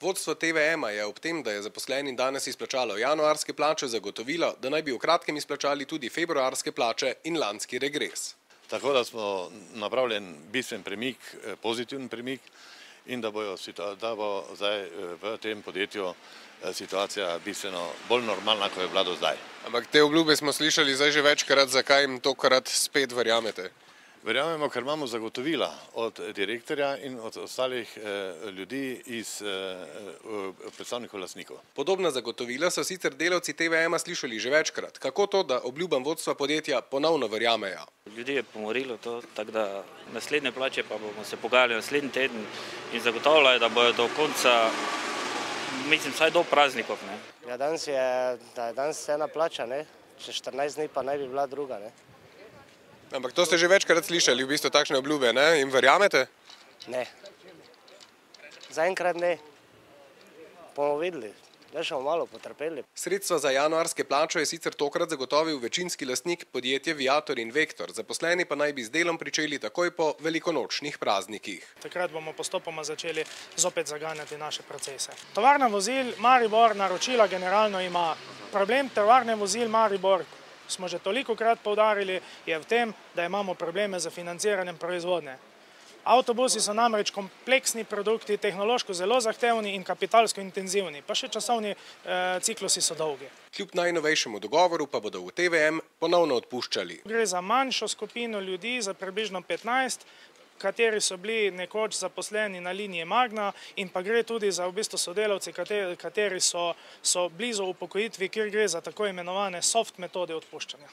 Vodstvo TVM-a je ob tem, da je zaposlenim danes izplačalo januarske plače, zagotovilo, da naj bi v kratkem izplačali tudi februarske plače in lanski regres. Tako da smo napravili en bistven premik, pozitiven premik in da bo zdaj v tem podjetju situacija bistveno bolj normalna, kot je bila do zdaj. Ampak te obljube smo slišali zdaj že večkrat, zakaj jim tokrat spet verjamete? Verjamemo, ker imamo zagotovila od direktorja in od ostalih ljudi iz predstavnikov lastnikov. Podobna zagotovila so sicer delavci TVM-a slišali že večkrat. Kako to, da obljubam vodstva podjetja ponovno verjamejo? Ljudi je pomorilo to, tako da naslednje plače pa bomo se pogajali naslednji teden in zagotavljajo, da bojo do konca, mislim, vsaj do praznikov. Ja, danes je ena plača, čez 14 dni pa naj bi bila druga. Ampak to ste že večkrat slišali, v bistvu takšne obljube, ne? In verjamete? Ne. Zaenkrat ne. Bomo videli, da še bomo malo potrpeli. Sredstva za januarske plače je sicer tokrat zagotovil večinski lastnik podjetje Viator in Vektor. Zaposleni pa naj bi z delom pričeli takoj po velikonočnih praznikih. Takrat bomo postopoma začeli zopet zaganjati naše procese. Tovarna vozil Maribor naročila generalno ima. Problem tovarne vozil Maribor, smo že tolikokrat poudarili, je v tem, da imamo probleme z financiranjem proizvodnje. Avtobusi so namreč kompleksni produkti, tehnološko zelo zahtevni in kapitalsko intenzivni, pa še časovni ciklusi so dolgi. Kljub najnovejšemu dogovoru pa bodo v TVM ponovno odpuščali. Gre za manjšo skupino ljudi, za približno 15, kateri so bili nekoč zaposleni na liniji Magna, in pa gre tudi za v bistvu sodelavci, kateri so blizu upokojitvi, kjer gre za tako imenovane soft metode odpuščanja.